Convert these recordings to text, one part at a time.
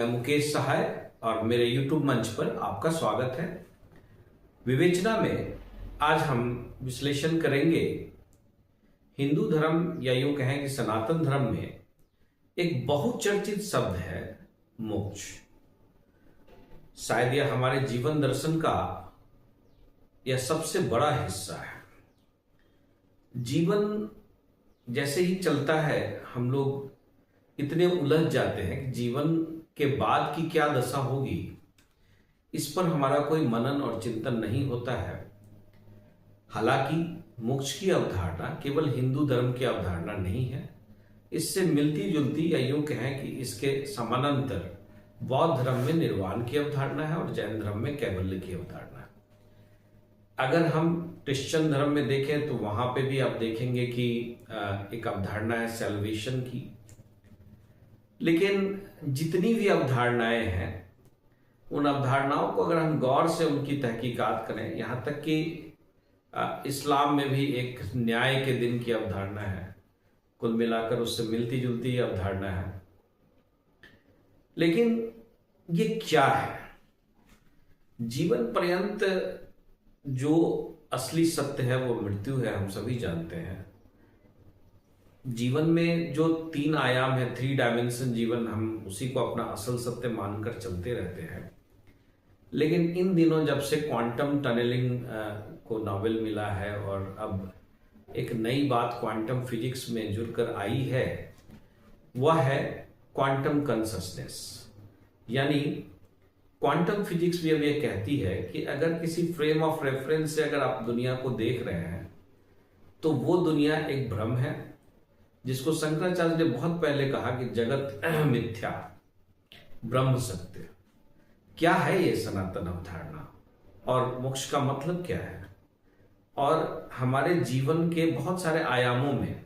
मैं मुकेश सहाय और मेरे YouTube मंच पर आपका स्वागत है। विवेचना में आज हम विश्लेषण करेंगे हिंदू धर्म या यूं कहें कि सनातन धर्म में एक बहुचर्चित शब्द है मोक्ष। शायद यह हमारे जीवन दर्शन का यह सबसे बड़ा हिस्सा है। जीवन जैसे ही चलता है हम लोग इतने उलझ जाते हैं कि जीवन के बाद की क्या दशा होगी इस पर हमारा कोई मनन और चिंतन नहीं होता है। हालांकि मोक्ष की अवधारणा केवल हिंदू धर्म की अवधारणा नहीं है, इससे मिलती जुलती या यूं कहें कि इसके समानांतर बौद्ध धर्म में निर्वाण की अवधारणा है और जैन धर्म में कैवल्य की अवधारणा है। अगर हम क्रिश्चियन धर्म में देखें तो वहां पे भी आप देखेंगे कि एक अवधारणा है सैल्वेशन की। लेकिन जितनी भी अवधारणाएं हैं उन अवधारणाओं को अगर हम गौर से उनकी तहकीकात करें, यहाँ तक कि इस्लाम में भी एक न्याय के दिन की अवधारणा है, कुल मिलाकर उससे मिलती जुलती अवधारणा है। लेकिन ये क्या है? जीवन पर्यंत जो असली सत्य है वो मृत्यु है, हम सभी जानते हैं। जीवन में जो 3 आयाम है, 3 डायमेंशन जीवन, हम उसी को अपना असल सत्य मानकर चलते रहते हैं। लेकिन इन दिनों जब से क्वांटम टनलिंग को नोबेल मिला है और अब एक नई बात क्वांटम फिजिक्स में जुड़कर आई है, वह है क्वांटम कॉन्शसनेस। यानी क्वांटम फिजिक्स भी अब ये कहती है कि अगर किसी फ्रेम ऑफ रेफरेंस से अगर आप दुनिया को देख रहे हैं तो वो दुनिया एक भ्रम है, जिसको शंकराचार्य ने बहुत पहले कहा कि जगत मिथ्या, ब्रह्म सत्य। क्या है ये सनातन अवधारणा और मोक्ष का मतलब क्या है? और हमारे जीवन के बहुत सारे आयामों में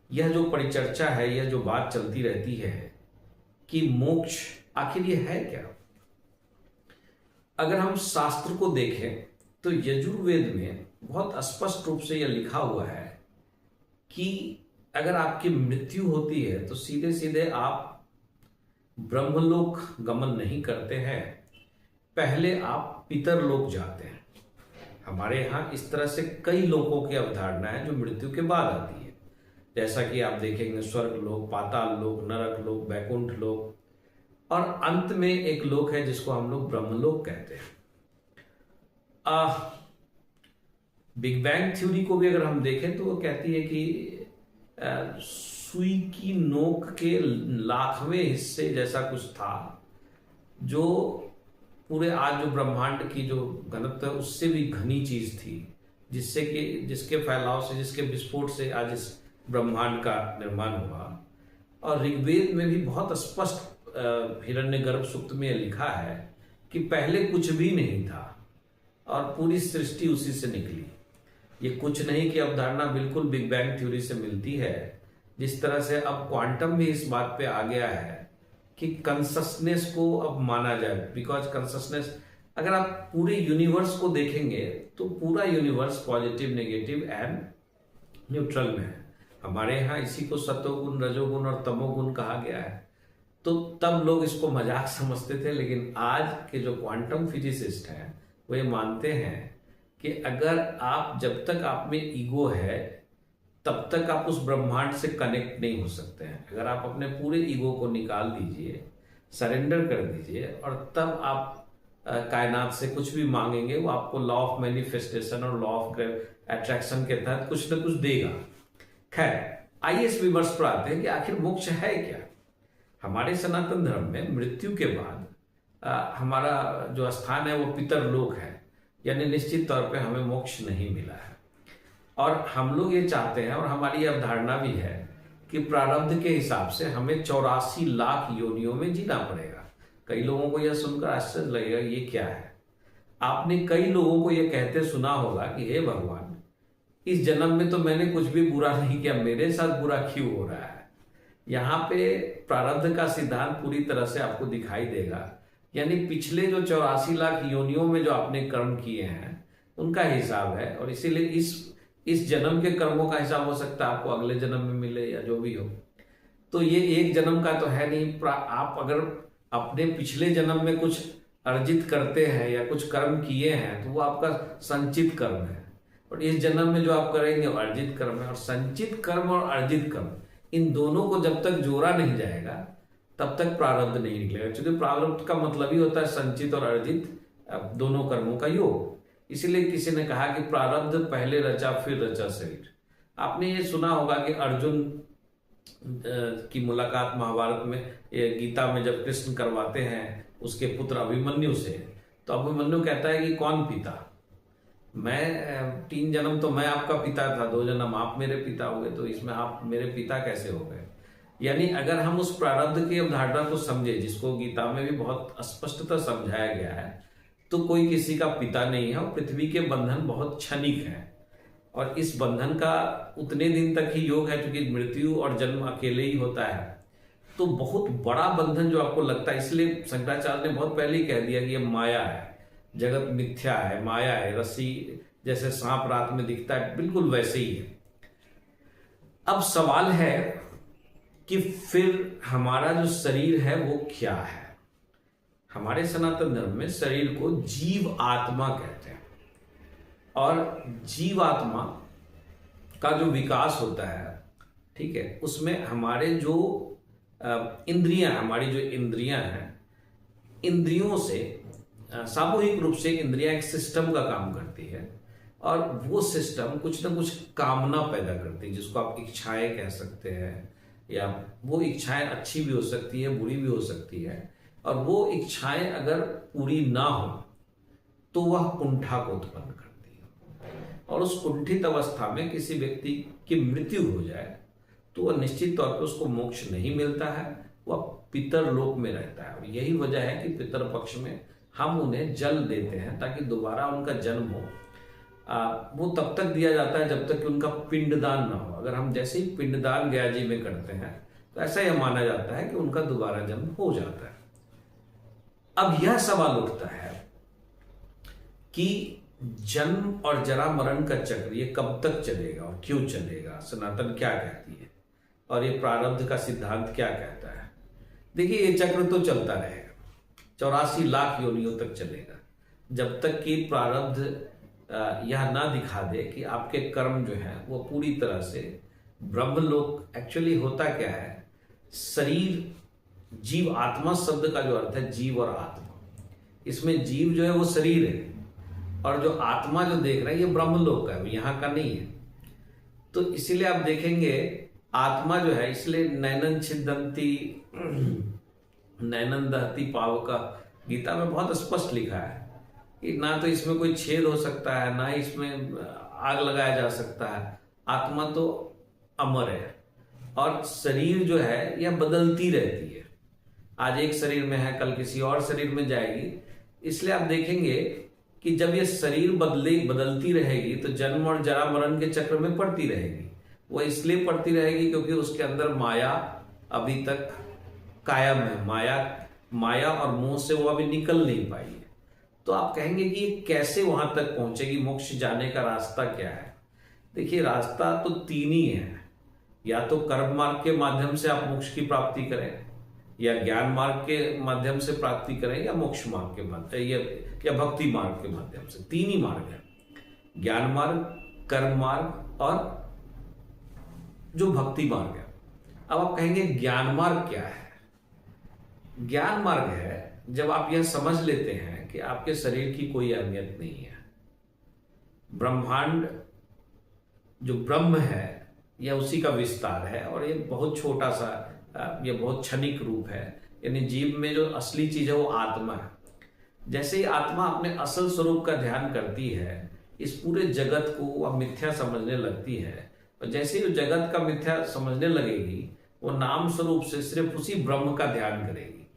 यह जो परिचर्चा है, यह जो बात चलती रहती है कि मोक्ष आखिर ये है क्या? अगर हम शास्त्र को देखें तो यजुर्वेद में बहुत स्पष्ट रूप से यह लिखा हुआ है कि अगर आपकी मृत्यु होती है तो सीधे सीधे आप ब्रह्मलोक गमन नहीं करते हैं, पहले आप पितरलोक जाते हैं। हमारे यहाँ इस तरह से कई लोकों की अवधारणा है जो मृत्यु के बाद आती है, जैसा कि आप देखेंगे स्वर्ग लोक, पाताल लोक, नरक लोक, वैकुंठ लोक, और अंत में एक लोक है जिसको हम लोग ब्रह्मलोक कहते हैं। बिग बैंग थ्योरी को भी अगर हम देखें तो वो कहती है कि सुई की नोक के 1,00,000वें हिस्से जैसा कुछ था, जो पूरे आज जो ब्रह्मांड की जो घनत्व है उससे भी घनी चीज थी, जिससे कि जिसके फैलाव से, जिसके विस्फोट से आज इस ब्रह्मांड का निर्माण हुआ। और ऋग्वेद में भी बहुत स्पष्ट हिरण्यगर्भ सूक्त में लिखा है कि पहले कुछ भी नहीं था और पूरी सृष्टि उसी से निकली। ये कुछ नहीं की अवधारणा बिल्कुल बिग बैंग थ्योरी से मिलती है। जिस तरह से अब क्वांटम भी इस बात पे आ गया है कि कॉन्शसनेस को अब माना जाए, बिकॉज कॉन्शसनेस, अगर आप पूरे यूनिवर्स को देखेंगे तो पूरा universe positive, negative and neutral में है। हमारे यहाँ इसी को सतोगुण, रजोगुण और तमोगुण कहा गया है। तो तब लोग इसको मजाक समझते थे, लेकिन आज के जो क्वांटम फिजिसिस्ट हैं वो ये मानते हैं कि अगर आप, जब तक आप में ईगो है तब तक आप उस ब्रह्मांड से कनेक्ट नहीं हो सकते हैं। अगर आप अपने पूरे ईगो को निकाल दीजिए, सरेंडर कर दीजिए, और तब आप कायनात से कुछ भी मांगेंगे, वो आपको लॉ ऑफ मैनिफेस्टेशन और लॉ ऑफ अट्रैक्शन के तहत कुछ न कुछ देगा। खैर, आइए इस विमर्श पर आते हैं कि आखिर मोक्ष है क्या। हमारे सनातन धर्म में मृत्यु के बाद हमारा जो स्थान है वो पितरलोक है, यानी निश्चित तौर पे हमें मोक्ष नहीं मिला है। और हम लोग ये चाहते हैं, और हमारी अवधारणा भी है कि प्रारब्ध के हिसाब से हमें 84 लाख योनियों में जीना पड़ेगा। कई लोगों को यह सुनकर आश्चर्य लगेगा, ये क्या है। आपने कई लोगों को यह कहते सुना होगा कि हे भगवान, इस जन्म में तो मैंने कुछ भी बुरा नहीं किया, मेरे साथ बुरा क्यों हो रहा है। यहाँ पे प्रारब्ध का सिद्धांत पूरी तरह से आपको दिखाई देगा, यानी पिछले जो 84 लाख योनियों में जो आपने कर्म किए हैं उनका हिसाब है, और इसीलिए इस जन्म के कर्मों का हिसाब हो सकता है आपको अगले जन्म में मिले या जो भी हो। तो ये एक जन्म का तो है नहीं। आप अगर अपने पिछले जन्म में कुछ अर्जित करते हैं या कुछ कर्म किए हैं तो वो आपका संचित कर्म है, और इस जन्म में जो आप करेंगे वो अर्जित कर्म है। और संचित कर्म और अर्जित कर्म, इन दोनों को जब तक जोड़ा नहीं जाएगा तब तक प्रारब्ध नहीं निकलेगा, क्योंकि प्रारब्ध का मतलब ही होता है संचित और अर्जित दोनों कर्मों का योग। इसीलिए किसी ने कहा कि प्रारब्ध पहले रचा फिर रचा शरीर। आपने ये सुना होगा कि अर्जुन की मुलाकात महाभारत में, गीता में जब कृष्ण करवाते हैं उसके पुत्र अभिमन्यु से, तो अभिमन्यु कहता है कि कौन पिता, मैं 3 जन्म तो मैं आपका पिता था, 2 जन्म आप मेरे पिता हो गए, तो इसमें आप मेरे पिता कैसे हो गए। यानी अगर हम उस प्रारब्ध की अवधारणा को समझे, जिसको गीता में भी बहुत स्पष्टता समझाया गया है, तो कोई किसी का पिता नहीं है और पृथ्वी के बंधन बहुत क्षणिक हैं, और इस बंधन का उतने दिन तक ही योग है, क्योंकि मृत्यु और जन्म अकेले ही होता है। तो बहुत बड़ा बंधन जो आपको लगता है, इसलिए शंकराचार्य ने बहुत पहले ही कह दिया कि ये माया है, जगत मिथ्या है, माया है, रस्सी जैसे सांप रात में दिखता है, बिल्कुल वैसे ही है। अब सवाल है कि फिर हमारा जो शरीर है वो क्या है। हमारे सनातन धर्म में शरीर को जीव आत्मा कहते हैं, और जीव आत्मा का जो विकास होता है, ठीक है, उसमें हमारे जो इंद्रियां, हमारी जो इंद्रियां हैं, इंद्रियों से सामूहिक रूप से इंद्रियां एक सिस्टम का काम करती है, और वो सिस्टम कुछ ना कुछ कामना पैदा करती है, जिसको आप इच्छाएं कह सकते हैं, या वो इच्छाएं अच्छी भी हो सकती है, बुरी भी हो सकती है। और वो इच्छाएं अगर पूरी ना हो तो वह कुंठा को उत्पन्न करती है, और उस कुंठित अवस्था में किसी व्यक्ति की मृत्यु हो जाए तो वह निश्चित तौर पर उसको मोक्ष नहीं मिलता है, वह पितर लोक में रहता है। और यही वजह है कि पितर पक्ष में हम उन्हें जल देते हैं ताकि दोबारा उनका जन्म हो। वो तब तक दिया जाता है जब तक कि उनका पिंडदान ना हो। अगर हम जैसे ही पिंडदान गया जी में करते हैं तो ऐसा यह माना जाता है कि उनका दोबारा जन्म हो जाता है। अब यह सवाल उठता है कि जन्म और जरा मरण का चक्र ये कब तक चलेगा और क्यों चलेगा, सनातन क्या कहती है, और ये प्रारब्ध का सिद्धांत क्या कहता है। देखिए, ये चक्र तो चलता रहेगा, 84 लाख योनियों तक चलेगा, जब तक कि प्रारब्ध यह ना दिखा दे कि आपके कर्म जो है वो पूरी तरह से ब्रह्मलोक। एक्चुअली होता क्या है, शरीर, जीव आत्मा शब्द का जो अर्थ है जीव और आत्मा, इसमें जीव जो है वो शरीर है, और जो आत्मा जो देख रहा है ये ब्रह्मलोक का है, यहाँ का नहीं है। तो इसीलिए आप देखेंगे आत्मा जो है, इसलिए नैनन छिदंती नैनन दहती पावका, गीता में बहुत स्पष्ट लिखा है कि ना तो इसमें कोई छेद हो सकता है, ना इसमें आग लगाया जा सकता है। आत्मा तो अमर है, और शरीर जो है यह बदलती रहती है, आज एक शरीर में है कल किसी और शरीर में जाएगी। इसलिए आप देखेंगे कि जब यह शरीर बदलती रहेगी तो जन्म और जरा मरण के चक्र में पड़ती रहेगी। वो इसलिए पड़ती रहेगी क्योंकि उसके अंदर माया अभी तक कायम है, माया और मोह से वो अभी निकल नहीं पाई है। तो आप कहेंगे कि ये कैसे वहां तक पहुंचेगी, मोक्ष जाने का रास्ता क्या है। देखिए, रास्ता तो 3 ही है, या तो कर्म मार्ग के माध्यम से आप मोक्ष की प्राप्ति करें, या ज्ञान मार्ग के माध्यम से प्राप्ति करें, या मोक्ष मार्ग के माध्यम या भक्ति मार्ग के माध्यम से। 3 ही मार्ग है, ज्ञान मार्ग, कर्म मार्ग और जो भक्ति मार्ग है। अब आप कहेंगे ज्ञान मार्ग क्या है। ज्ञान मार्ग है जब आप यह समझ लेते हैं कि आपके शरीर की कोई अहमियत नहीं है, ब्रह्मांड जो ब्रह्म है यह उसी का विस्तार है, और ये बहुत छोटा सा, ये बहुत क्षणिक रूप है। यानी जीव में जो असली चीज है वो आत्मा है। जैसे ही आत्मा अपने असल स्वरूप का ध्यान करती है, इस पूरे जगत को वह मिथ्या समझने लगती है, और जैसे ही जगत का मिथ्या समझने लगेगी वो नाम स्वरूप से सिर्फ उसी ब्रह्म का ध्यान करेगी,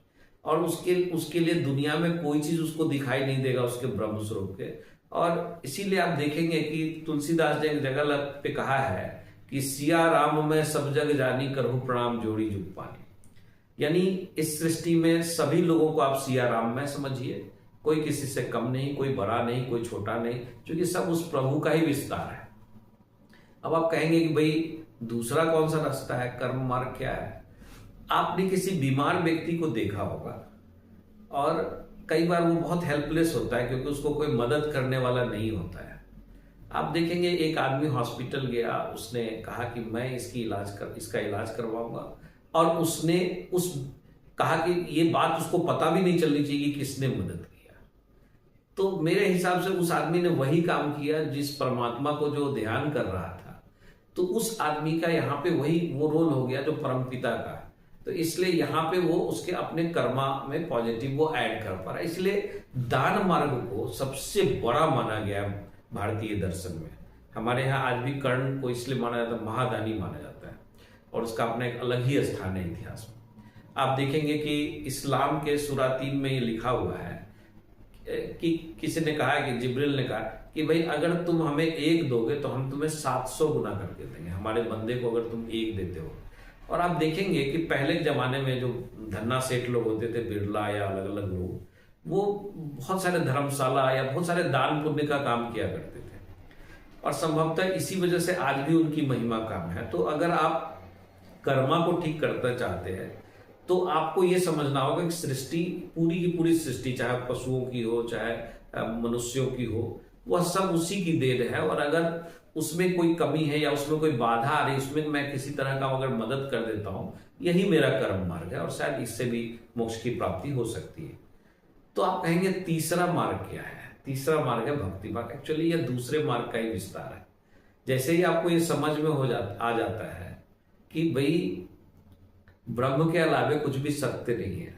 और उसके लिए दुनिया में कोई चीज उसको दिखाई नहीं देगा उसके ब्रह्म स्वरूप के। और इसीलिए आप देखेंगे कि तुलसीदास ने एक जगह पे कहा है कि सिया राम में सब जग जानी, करहु प्रणाम जोड़ी जुग पानी। यानी इस सृष्टि में सभी लोगों को आप सिया राम में समझिए, कोई किसी से कम नहीं, कोई बड़ा नहीं, कोई छोटा नहीं, क्योंकि सब उस प्रभु का ही विस्तार है। अब आप कहेंगे कि भाई दूसरा कौन सा रास्ता है, कर्म मार्ग क्या है। आपने किसी बीमार व्यक्ति को देखा होगा, और कई बार वो बहुत हेल्पलेस होता है क्योंकि उसको कोई मदद करने वाला नहीं होता है। आप देखेंगे एक आदमी हॉस्पिटल गया, उसने कहा कि मैं इसका इलाज करवाऊंगा, और उसने उस कहा कि ये बात उसको पता भी नहीं चलनी चाहिए कि किसने मदद किया। तो मेरे हिसाब से उस आदमी ने वही काम किया जिस परमात्मा को जो ध्यान कर रहा था। तो उस आदमी का यहाँ पे वही वो रोल हो गया जो परमपिता का है। तो इसलिए यहाँ पे वो उसके अपने कर्मा में पॉजिटिव वो ऐड कर पा रहा है। इसलिए दान मार्ग को सबसे बड़ा माना गया भारतीय दर्शन में। हमारे यहाँ आज भी कर्ण को इसलिए माना जाता है, महादानी माना जाता है, और उसका अपना एक अलग ही स्थान है इतिहास में। आप देखेंगे कि इस्लाम के सूरा 3 में ये लिखा हुआ है कि किसी ने कहा कि जिब्रील ने कहा कि भाई अगर तुम हमें एक दोगे तो हम तुम्हें 700 गुना करके देंगे, हमारे बंदे को अगर तुम एक देते हो। और आप देखेंगे कि पहले के जमाने में जो धन्ना सेठ लोग होते थे, बिरला या अलग अलग लोग, वो बहुत सारे धर्मशाला या बहुत सारे दान पुण्य का काम किया करते थे, और संभवतः इसी वजह से आज भी उनकी महिमा कम है। तो अगर आप कर्मा को ठीक करना चाहते हैं तो आपको ये समझना होगा कि सृष्टि, पूरी की पूरी सृष्टि, चाहे पशुओं की हो चाहे मनुष्यों की हो, वह सब उसी की देन है। और अगर उसमें कोई कमी है या उसमें कोई बाधा आ रही, उसमें मैं किसी तरह का अगर मदद कर देता हूं, यही मेरा कर्म मार्ग है, और शायद इससे भी मोक्ष की प्राप्ति हो सकती है। तो आप कहेंगे तीसरा मार्ग क्या है? तीसरा मार्ग है भक्ति मार्ग। एक्चुअली यह दूसरे मार्ग का ही विस्तार है। जैसे ही आपको ये समझ में आ जाता है कि भाई ब्रह्म के अलावे कुछ भी सत्य नहीं है,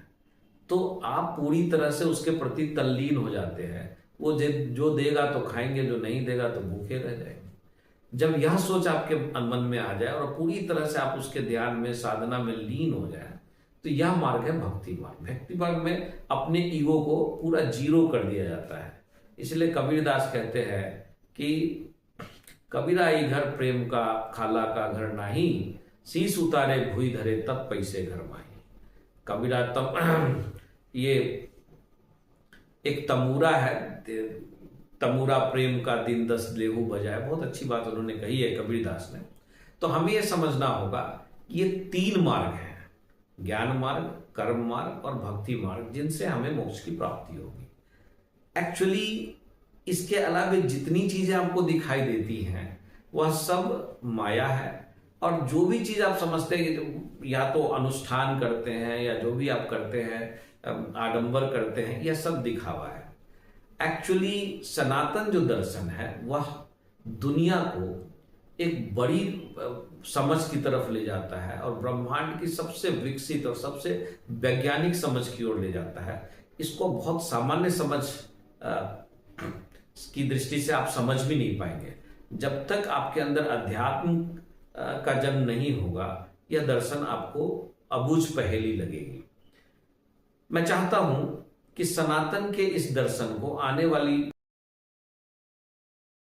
तो आप पूरी तरह से उसके प्रति तल्लीन हो जाते हैं। वो जो देगा तो खाएंगे, जो नहीं देगा तो भूखे रह जाएंगे। जब यह सोच आपके मन में आ जाए और पूरी तरह से आप उसके ध्यान में, साधना में लीन हो जाए, तो यह मार्ग है भक्ति मार्ग। भक्ति मार्ग में अपने ईगो को पूरा जीरो कर दिया जाता है। इसलिए कबीरदास कहते हैं कि कबीरा ई घर प्रेम का, खाला का घर नाही, शीश उतारे भूई धरे तब पैसे घर माही। कबीरा तब ये एक तमूरा है, तमूरा प्रेम का दिन 10 लेहू बजाए, बहुत अच्छी बात उन्होंने कही है कबीरदास ने। तो हमें यह समझना होगा कि ये 3 मार्ग हैं, ज्ञान मार्ग, कर्म मार्ग और भक्ति मार्ग, जिनसे हमें मोक्ष की प्राप्ति होगी। एक्चुअली इसके अलावा जितनी चीजें आपको दिखाई देती हैं वह सब माया है, और जो भी चीज आप समझते हैं कि या तो अनुष्ठान करते हैं या जो भी आप करते हैं, आडंबर करते हैं, यह सब दिखावा है। एक्चुअली सनातन जो दर्शन है वह दुनिया को एक बड़ी समझ की तरफ ले जाता है, और ब्रह्मांड की सबसे विकसित और सबसे वैज्ञानिक समझ की ओर ले जाता है। इसको बहुत सामान्य समझ की दृष्टि से आप समझ भी नहीं पाएंगे जब तक आपके अंदर अध्यात्म का जन्म नहीं होगा। यह दर्शन आपको अबूझ पहेली लगेगी। मैं चाहता हूं कि सनातन के इस दर्शन को आने वाली